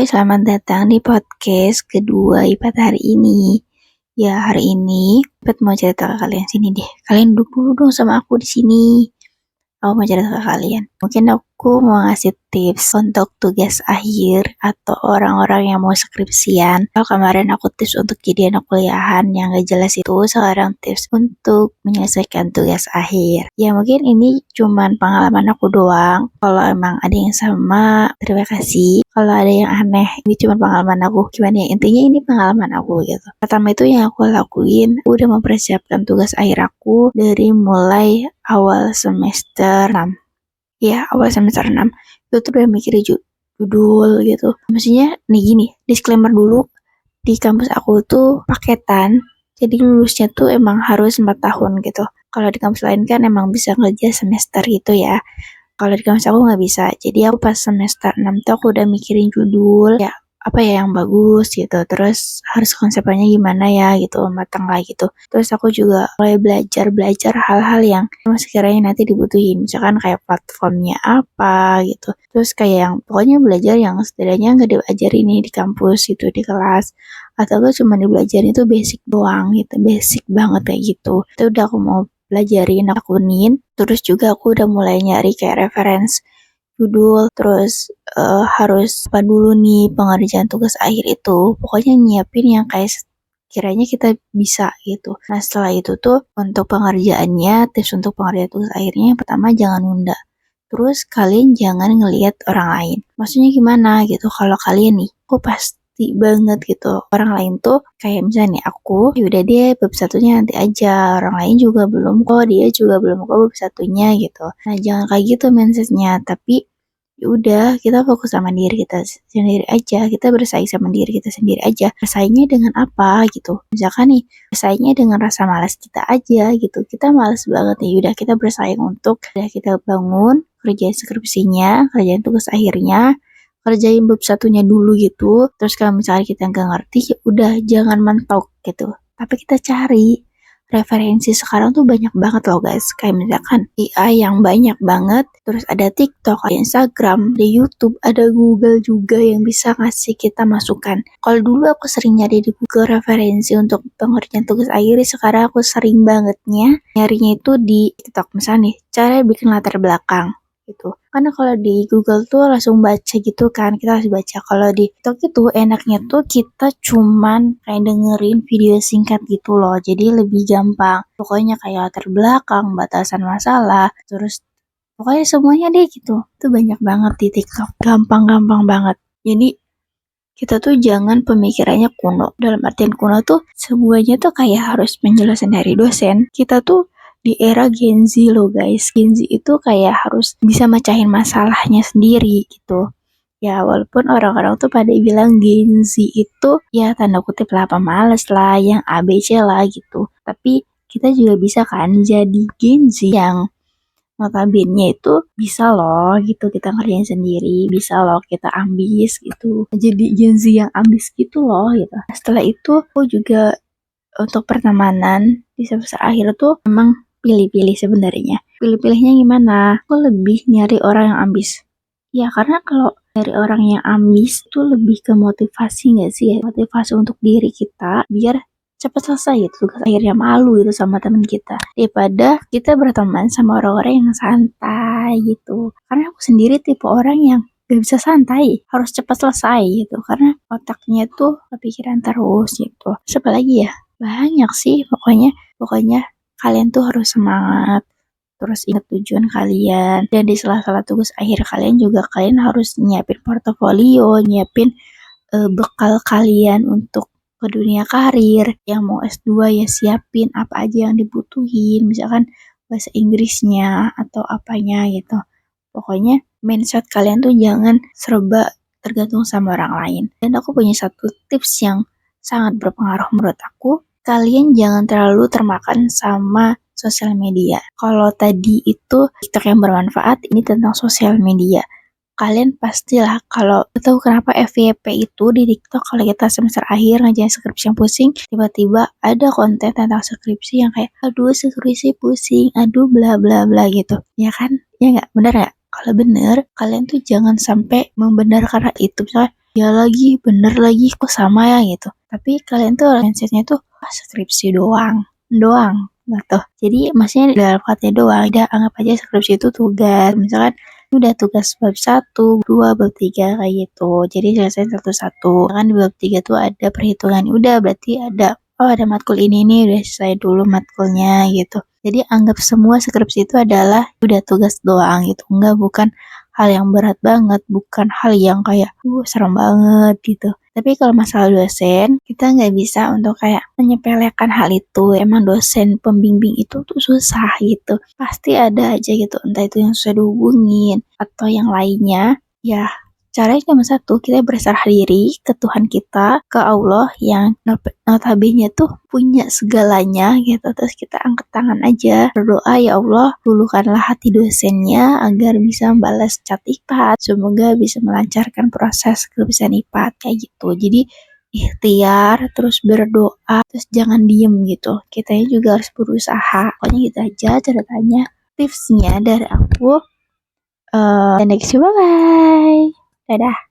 selamat datang di podcast kedua IPAT hari ini. Ya, hari ini IPAT mau cerita ke kalian sini deh. Kalian duduk dulu dong sama aku di sini. Aku mau cerita ke kalian. Mungkin aku mau ngasih tips untuk tugas akhir atau orang-orang yang mau skripsian. Kalau kemarin aku tips untuk jadi anak kuliahan yang gak jelas itu, sekarang tips untuk menyelesaikan tugas akhir. Ya mungkin ini cuman pengalaman aku doang. Kalau emang ada yang sama, terima kasih. Kalau ada yang aneh, ini cuma pengalaman aku. Gimana ya? Intinya ini pengalaman aku gitu. Pertama itu yang aku lakuin, aku udah mempersiapkan tugas akhir aku dari mulai awal semester 6. Ya, awal semester 6. Itu tuh udah mikirin judul gitu. Maksudnya nih gini, disclaimer dulu. Di kampus aku tuh paketan. Jadi lulusnya tuh emang harus 4 tahun gitu. Kalau di kampus lain kan emang bisa kerja semester gitu ya. Kalau di kampus aku nggak bisa. Jadi aku pas semester 6 tuh aku udah mikirin judul, ya apa ya yang bagus gitu. Terus harus konsepnya gimana ya gitu, matang lah gitu. Terus aku juga mulai belajar hal-hal yang sekiranya nanti dibutuhin. Misalkan kayak platformnya apa gitu. Terus kayak yang pokoknya belajar yang setidaknya nggak diajarin nih di kampus gitu, di kelas. Atau gue cuma dibelajarin itu basic doang gitu, basic banget kayak gitu. Itu udah aku mau belajarin, akunin. Terus juga aku udah mulai nyari kayak reference judul, terus harus apa dulu nih pengerjaan tugas akhir itu. Pokoknya nyiapin yang kayak kiranya kita bisa gitu. Nah setelah itu tuh untuk pengerjaannya, tips untuk pengerjaan tugas akhirnya yang pertama jangan nunda. Terus kalian jangan ngelihat orang lain. Maksudnya gimana gitu, kalau kalian nih, aku pasti banget gitu. Orang lain tuh kayak misalnya nih aku, yaudah dia bab satunya nanti aja. Orang lain juga belum kok, dia juga belum kok bab satunya gitu. Nah jangan kayak gitu mindsetnya, tapi udah kita fokus sama diri kita sendiri aja, kita bersaing sama diri kita sendiri aja. Bersaingnya dengan apa gitu, misalkan nih bersaingnya dengan rasa malas kita aja gitu, kita malas banget nih, udah kita bersaing untuk udah kita bangun kerjain skripsinya, kerjain tugas akhirnya, kerjain bab satunya dulu gitu. Terus kalau misalnya kita nggak ngerti, ya udah jangan mentok gitu, tapi kita cari referensi. Sekarang tuh banyak banget loh guys, kayak misalkan AI yang banyak banget, terus ada TikTok, ada Instagram, ada YouTube, ada Google juga yang bisa ngasih kita masukan. Kalau dulu aku sering nyari di Google referensi untuk pengerjaan tugas akhir, sekarang aku sering bangetnya nyarinya itu di TikTok. Misalnya nih, cara bikin latar belakang gitu. Karena kalau di Google tuh langsung baca gitu kan, kita harus baca. Kalau di TikTok itu enaknya tuh kita cuman kayak dengerin video singkat gitu loh, jadi lebih gampang. Pokoknya kayak latar belakang, batasan masalah, terus pokoknya semuanya deh gitu. Itu banyak banget di TikTok, gampang-gampang banget. Jadi kita tuh jangan pemikirannya kuno. Dalam artian kuno tuh semuanya tuh kayak harus penjelasan dari dosen. Kita tuh di era Gen Z loh guys. Gen Z itu kayak harus bisa mecahin masalahnya sendiri gitu. Ya walaupun orang-orang tuh pada bilang Gen Z itu ya tanda kutip lah pemalas lah, yang ABC lah gitu. Tapi kita juga bisa kan jadi Gen Z yang notabene itu bisa loh gitu kita ngerjain sendiri, bisa loh kita ambis gitu. Jadi Gen Z yang ambis gitu loh gitu. Setelah itu aku juga untuk pertemanan di semester akhir tuh emang pilih-pilih sebenarnya. Pilih-pilihnya gimana? Aku lebih nyari orang yang ambis. Ya karena kalau dari orang yang ambis itu lebih ke motivasi gak sih ya? Motivasi untuk diri kita biar cepat selesai gitu tugas akhirnya, malu gitu sama teman kita. Daripada kita berteman sama orang-orang yang santai gitu. Karena aku sendiri tipe orang yang gak bisa santai, harus cepat selesai gitu. Karena otaknya tuh kepikiran terus gitu. Siapa lagi ya? Banyak sih pokoknya kalian tuh harus semangat, terus ingat tujuan kalian, dan di sela-sela tugas akhir kalian juga kalian harus nyiapin portofolio, nyiapin bekal kalian untuk ke dunia karir. Yang mau S2 ya siapin apa aja yang dibutuhin, misalkan bahasa Inggrisnya atau apanya gitu. Pokoknya mindset kalian tuh jangan serba tergantung sama orang lain. Dan aku punya satu tips yang sangat berpengaruh menurut aku, kalian jangan terlalu termakan sama sosial media. Kalau tadi itu TikTok yang bermanfaat, ini tentang sosial media. Kalian pastilah kalau tahu kenapa FYP itu di TikTok kalau kita semester akhir ngajarin skripsi yang pusing, tiba-tiba ada konten tentang skripsi yang kayak aduh skripsi pusing, aduh bla bla bla gitu. Ya kan? Ya nggak? Bener nggak? Kalau bener, kalian tuh jangan sampai membenarkan itu. Misalnya ya lagi, bener lagi, kok sama ya gitu. Tapi kalian tuh mindsetnya tuh skripsi doang gitu. Jadi maksudnya dalam hati doang, udah anggap aja skripsi itu tugas. Misalkan udah tugas bab 1, 2, bab 3 kayak gitu. Jadi selesai satu-satu. Kan di bab 3 tuh ada perhitungan. Udah berarti ada matkul ini nih, udah selesai dulu matkulnya gitu. Jadi anggap semua skripsi itu adalah udah tugas doang gitu. Enggak, bukan hal yang berat banget, bukan hal yang kayak serem banget gitu. Tapi kalau masalah dosen, kita nggak bisa untuk kayak menyepelekan hal itu. Emang dosen pembimbing itu tuh susah gitu. Pasti ada aja gitu, entah itu yang susah dihubungin atau yang lainnya. Ya, caranya cuma satu, kita berserah diri ke Tuhan kita, ke Allah yang notabene tuh punya segalanya gitu. Terus kita angkat tangan aja, berdoa, ya Allah, luluhkanlah hati dosennya agar bisa membalas cat IPAT. Semoga bisa melancarkan proses kelulusan IPAT kayak gitu. Jadi ikhtiar, terus berdoa, terus jangan diem gitu. Kitanya juga harus berusaha. Pokoknya gitu aja ceritanya. Tipsnya dari aku. Dan next, bye-bye. Dadah.